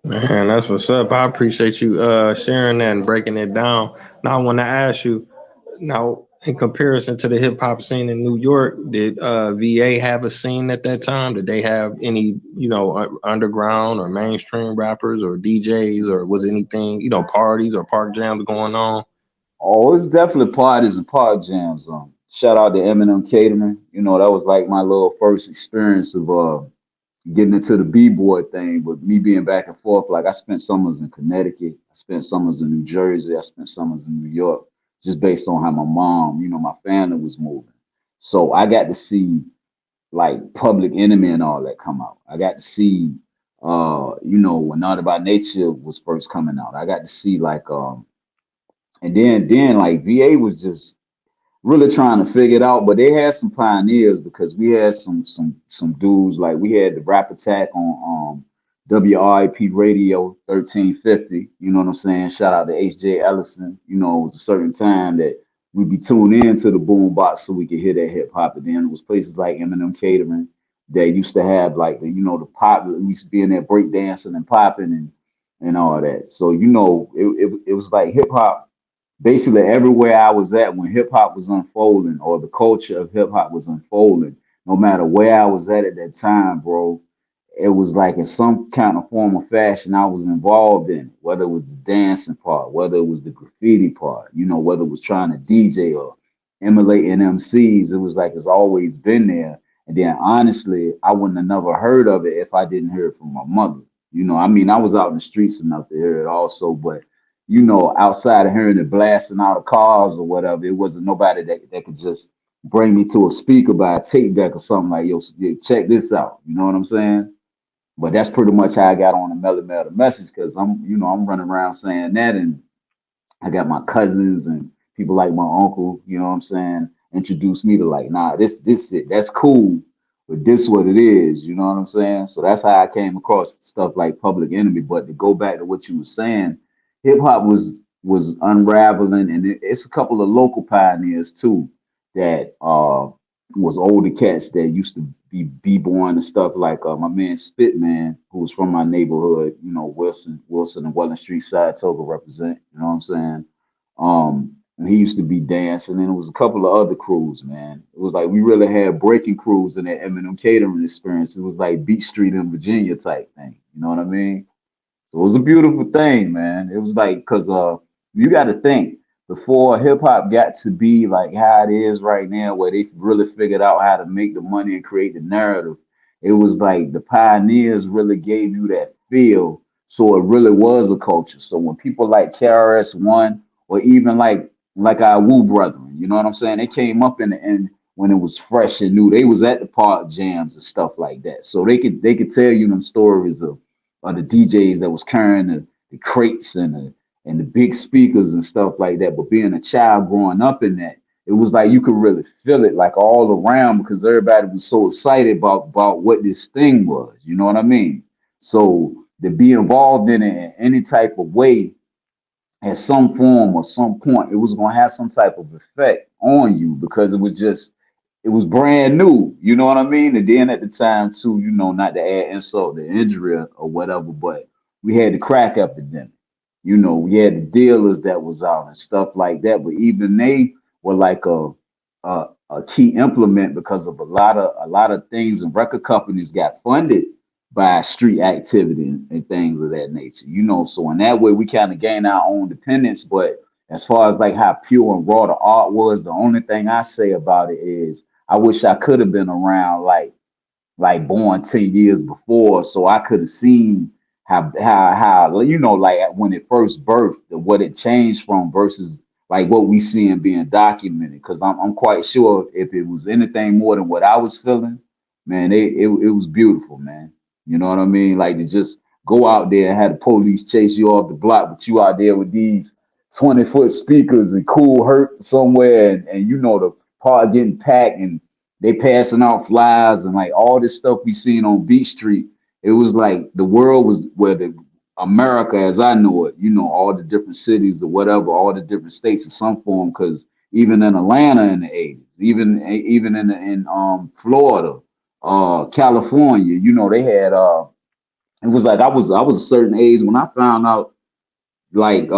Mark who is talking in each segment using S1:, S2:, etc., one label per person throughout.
S1: Man, that's what's up. I appreciate you sharing that and breaking it down. Now I want to ask you, now in comparison to the hip hop scene in New York, did VA have a scene at that time? Did they have any, underground or mainstream rappers or DJs, or was anything, parties or park jams going on?
S2: Oh, it's definitely parties and park jams. Shout out to Eminem Catering. You know, that was like my little first experience of getting into the b-boy thing. But me being back and forth, like I spent summers in Connecticut, I spent summers in New Jersey, I spent summers in New York, just based on how my mom, my family was moving. So I got to see like Public Enemy and all that come out. I got to see when Not About Nature was first coming out. I got to see like and then like VA was just really trying to figure it out, but they had some pioneers because we had some dudes like we had the Rap Attack on WRIP Radio 1350. You know what I'm saying? Shout out to HJ Ellison. You know, it was a certain time that we'd be tuned in to the boom box so we could hear that hip hop. And then it was places like Eminem Catering that used to have like the pop. We used to be in there break dancing and popping and all that. So it was like hip hop basically everywhere I was at when hip hop was unfolding or the culture of hip hop was unfolding, no matter where I was at that time, bro, it was like in some kind of form or fashion I was involved in, it, whether it was the dancing part, whether it was the graffiti part, whether it was trying to DJ or emulating MCs, it was like it's always been there. And then honestly, I wouldn't have never heard of it if I didn't hear it from my mother. I mean, I was out in the streets enough to hear it also, but outside of hearing it blasting out of cars or whatever, it wasn't nobody that could just bring me to a speaker by a tape deck or something like, yo, check this out. You know what I'm saying? But that's pretty much how I got on the Mellow Mail the message because I'm running around saying that, and I got my cousins and people like my uncle, you know what I'm saying, introduced me to like, nah, this it, that's cool, but this what it is, you know what I'm saying? So that's how I came across stuff like Public Enemy. But to go back to what you were saying, hip hop was unraveling, and it's a couple of local pioneers too that was older cats that used to be b-boying and stuff like my man Spitman, who was from my neighborhood, Wilson and Welland Street side, Toga represent, you know what I'm saying? And he used to be dancing, and it was a couple of other crews, man. It was like we really had breaking crews in that Eminem catering experience. It was like Beach Street in Virginia type thing, you know what I mean? So it was a beautiful thing, man. It was like, because you got to think, before hip hop got to be like how it is right now, where they really figured out how to make the money and create the narrative, it was like the pioneers really gave you that feel. So it really was a culture. So when people like KRS-One or even like our Wu brethren, you know what I'm saying? They came up in the end when it was fresh and new. They was at the park jams and stuff like that. So they could tell you them stories of the DJs that was carrying the crates and the big speakers and stuff like that. But being a child growing up in that, it was like you could really feel it like all around because everybody was so excited about what this thing was. You know what I mean? So to be involved in it in any type of way at some form or some point, it was going to have some type of effect on you because it was brand new. You know what I mean? And then at the time too, not to add insult to injury or whatever, but we had the crack epidemic. We had the dealers that was out and stuff like that. But even they were like a key implement because of a lot of things, and record companies got funded by street activity and things of that nature. So in that way we kind of gained our own dependence. But as far as like how pure and raw the art was, the only thing I say about it is I wish I could have been around like born 10 years before so I could have seen how like when it first birthed what it changed from versus like what we seeing being documented. Because I'm quite sure if it was anything more than what I was feeling, man, it was beautiful, man. You know what I mean? Like to just go out there and have the police chase you off the block, but you out there with these 20-foot speakers and cool hurt somewhere, and the part getting packed and they passing out flyers and like all this stuff we seen on Beach Street. It was like the world was where the America as I know it, all the different cities or whatever, all the different states in some form, because even in Atlanta in the 80s, even in Florida, California, they had It was like I was a certain age when I found out like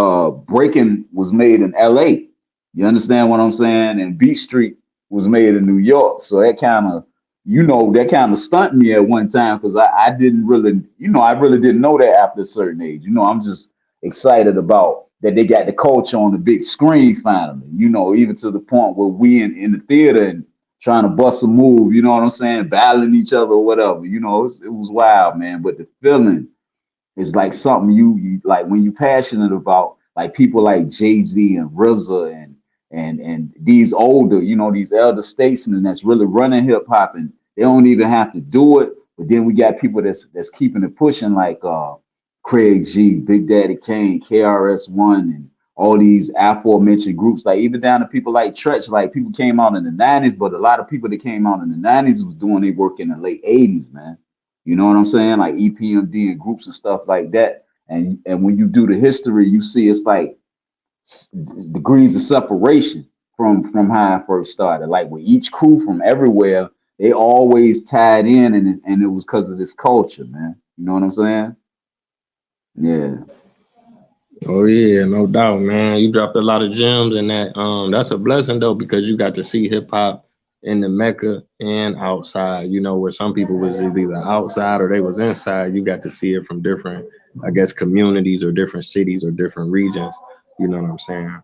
S2: breaking was made in LA. You understand what I'm saying? And Beat Street was made in New York. So that kind of, that kind of stunned me at one time because I didn't really, I really didn't know that after a certain age. I'm just excited about that they got the culture on the big screen finally, even to the point where we in the theater and trying to bust a move, you know what I'm saying? Battling each other or whatever. It was wild, man. But the feeling, it's like something you like when you're passionate about, like people like Jay-Z and RZA and these older, these elder statesmen that's really running hip hop, and they don't even have to do it. But then we got people that's keeping it pushing, like Craig G, Big Daddy Kane, KRS-One, and all these aforementioned groups, like even down to people like Tretch, like people came out in the 90s, but a lot of people that came out in the 90s was doing their work in the late 80s, man. You know what I'm saying? Like EPMD and groups and stuff like that. And when you do the history, you see it's like degrees of separation from how I first started. Like with each crew from everywhere, they always tied in, and it was because of this culture, man. You know what I'm saying? Yeah.
S1: Oh yeah, no doubt, man. You dropped a lot of gems in that. That's a blessing though, because you got to see hip hop in the Mecca and outside. Where some people was either outside or they was inside. You got to see it from different, I guess, communities or different cities or different regions. You know what I'm saying?